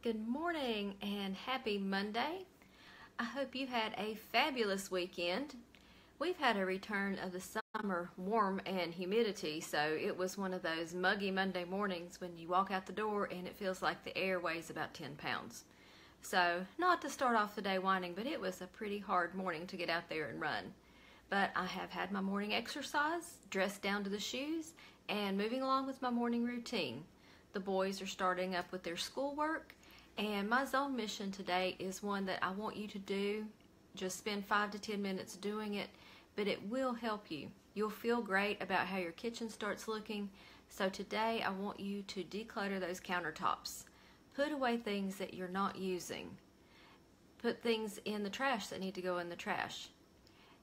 Good morning and happy Monday. I hope you had a fabulous weekend. We've had a return of the summer warm and humidity, so it was one of those muggy Monday mornings when you walk out the door and it feels like the air weighs about 10 pounds. So not to start off the day whining, but it was a pretty hard morning to get out there and run. But I have had my morning exercise, dressed down to the shoes, and moving along with my morning routine. The boys are starting up with their schoolwork, and my zone mission today is one that I want you to do. Just spend 5 to 10 minutes doing it, but it will help you. You'll feel great about how your kitchen starts looking. So today I want you to declutter those countertops. Put away things that you're not using. Put things in the trash that need to go in the trash.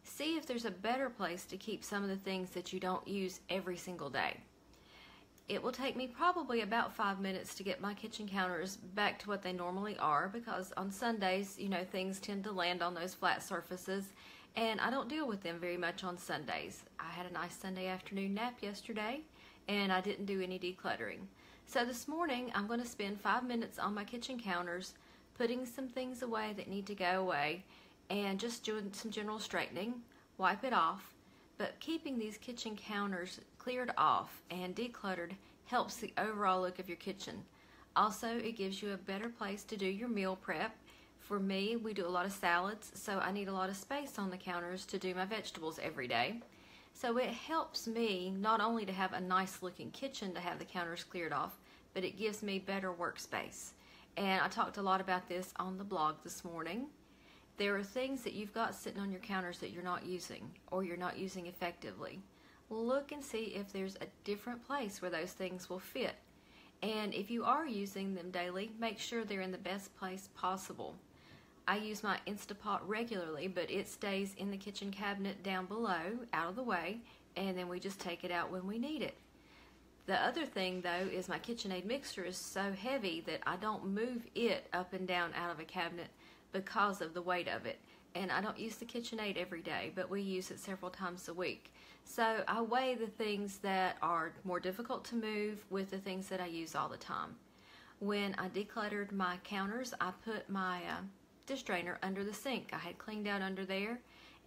See if there's a better place to keep some of the things that you don't use every single day. It will take me probably about 5 minutes to get my kitchen counters back to what they normally are, because on Sundays, things tend to land on those flat surfaces, and I don't deal with them very much on Sundays. I had a nice Sunday afternoon nap yesterday, and I didn't do any decluttering. So this morning, I'm going to spend 5 minutes on my kitchen counters, putting some things away that need to go away, and just doing some general straightening, wipe it off. But keeping these kitchen counters cleared off and decluttered helps the overall look of your kitchen. Also, it gives you a better place to do your meal prep. For me, we do a lot of salads, so I need a lot of space on the counters to do my vegetables every day. So it helps me not only to have a nice looking kitchen to have the counters cleared off, but it gives me better workspace. And I talked a lot about this on the blog this morning. There are things that you've got sitting on your counters that you're not using, or you're not using effectively. Look and see if there's a different place where those things will fit. And if you are using them daily, make sure they're in the best place possible. I use my Instapot regularly, but it stays in the kitchen cabinet down below, out of the way, and then we just take it out when we need it. The other thing, though, is my KitchenAid mixer is so heavy that I don't move it up and down out of a cabinet because of the weight of it. And I don't use the KitchenAid every day, but we use it several times a week. So I weigh the things that are more difficult to move with the things that I use all the time. When I decluttered my counters, I put my dish drainer under the sink. I had cleaned out under there,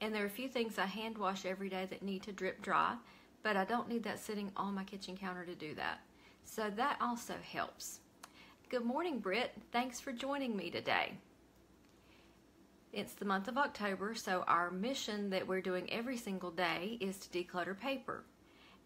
and there are a few things I hand wash every day that need to drip dry, but I don't need that sitting on my kitchen counter to do that. So that also helps. Good morning, Britt. Thanks for joining me today. It's the month of October, so our mission that we're doing every single day is to declutter paper.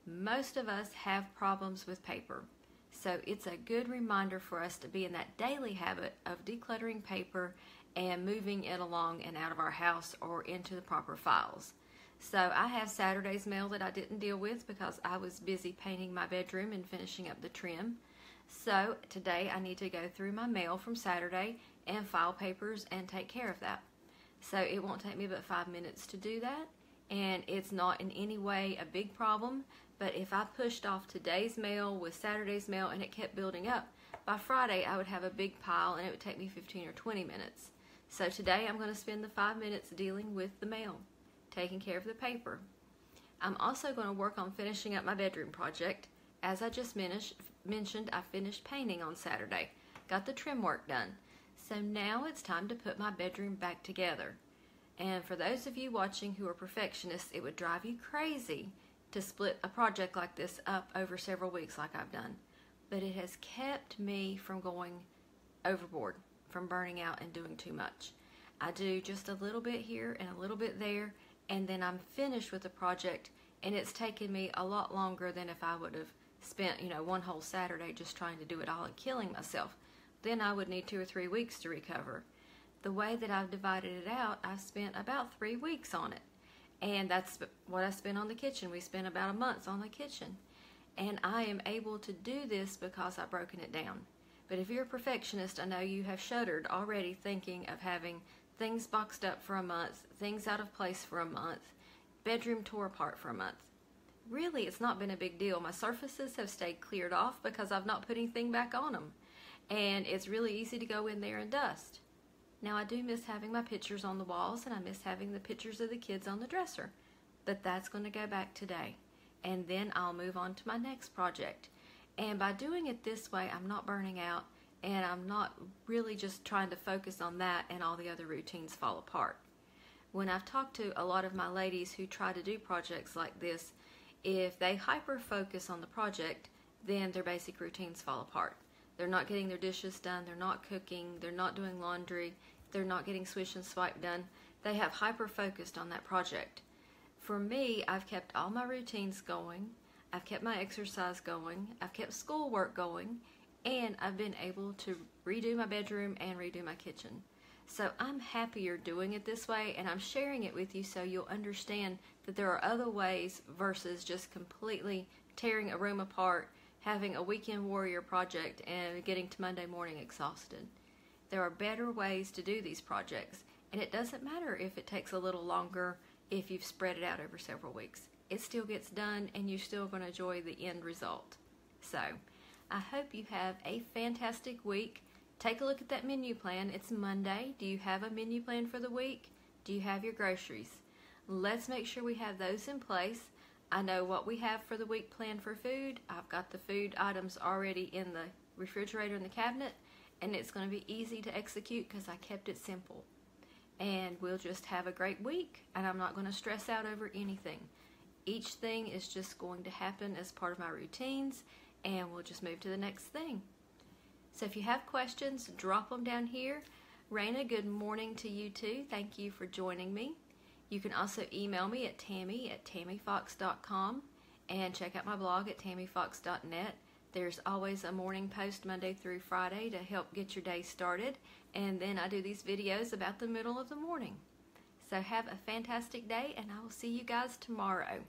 Most of us have problems with paper, so it's a good reminder for us to be in that daily habit of decluttering paper and moving it along and out of our house or into the proper files. So I have Saturday's mail that I didn't deal with because I was busy painting my bedroom and finishing up the trim. So today I need to go through my mail from Saturday and file papers and take care of that. So it won't take me but 5 minutes to do that, and it's not in any way a big problem. But if I pushed off today's mail with Saturday's mail and it kept building up, by Friday I would have a big pile and it would take me 15 or 20 minutes. So today I'm going to spend the 5 minutes dealing with the mail, taking care of the paper. I'm also going to work on finishing up my bedroom project. As I just mentioned, I finished painting on Saturday, got the trim work done. So now it's time to put my bedroom back together. And for those of you watching who are perfectionists, it would drive you crazy to split a project like this up over several weeks like I've done. But it has kept me from going overboard, from burning out and doing too much. I do just a little bit here and a little bit there, and then I'm finished with the project, and it's taken me a lot longer than if I would have spent, one whole Saturday just trying to do it all and killing myself. Then I would need 2 or 3 weeks to recover. The way that I've divided it out, I've spent about 3 weeks on it. And that's what I spent on the kitchen. We spent about a month on the kitchen. And I am able to do this because I've broken it down. But if you're a perfectionist, I know you have shuddered already thinking of having things boxed up for a month, things out of place for a month, bedroom tore apart for a month. Really, it's not been a big deal. My surfaces have stayed cleared off because I've not put anything back on them. And it's really easy to go in there and dust. Now I do miss having my pictures on the walls, and I miss having the pictures of the kids on the dresser. But that's going to go back today. And then I'll move on to my next project. And by doing it this way, I'm not burning out, and I'm not really just trying to focus on that and all the other routines fall apart. When I've talked to a lot of my ladies who try to do projects like this, if they hyper focus on the project, then their basic routines fall apart. They're not getting their dishes done, they're not cooking, they're not doing laundry, they're not getting swish and swipe done. They have hyper focused on that project. For me, I've kept all my routines going, I've kept my exercise going, I've kept schoolwork going, and I've been able to redo my bedroom and redo my kitchen. So I'm happier doing it this way, and I'm sharing it with you so you'll understand that there are other ways versus just completely tearing a room apart, having a weekend warrior project, and getting to Monday morning exhausted. There are better ways to do these projects, and it doesn't matter if it takes a little longer if you've spread it out over several weeks. It still gets done, and you're still going to enjoy the end result. So, I hope you have a fantastic week. Take a look at that menu plan. It's Monday. Do you have a menu plan for the week? Do you have your groceries? Let's make sure we have those in place. I know what we have for the week planned for food. I've got the food items already in the refrigerator in the cabinet, and it's going to be easy to execute because I kept it simple. And we'll just have a great week, and I'm not going to stress out over anything. Each thing is just going to happen as part of my routines, and we'll just move to the next thing. So if you have questions, drop them down here. Raina, good morning to you too. Thank you for joining me. You can also email me at tammy@tammyfox.com and check out my blog at tammyfox.net. There's always a morning post Monday through Friday to help get your day started, and then I do these videos about the middle of the morning. So have a fantastic day, and I will see you guys tomorrow.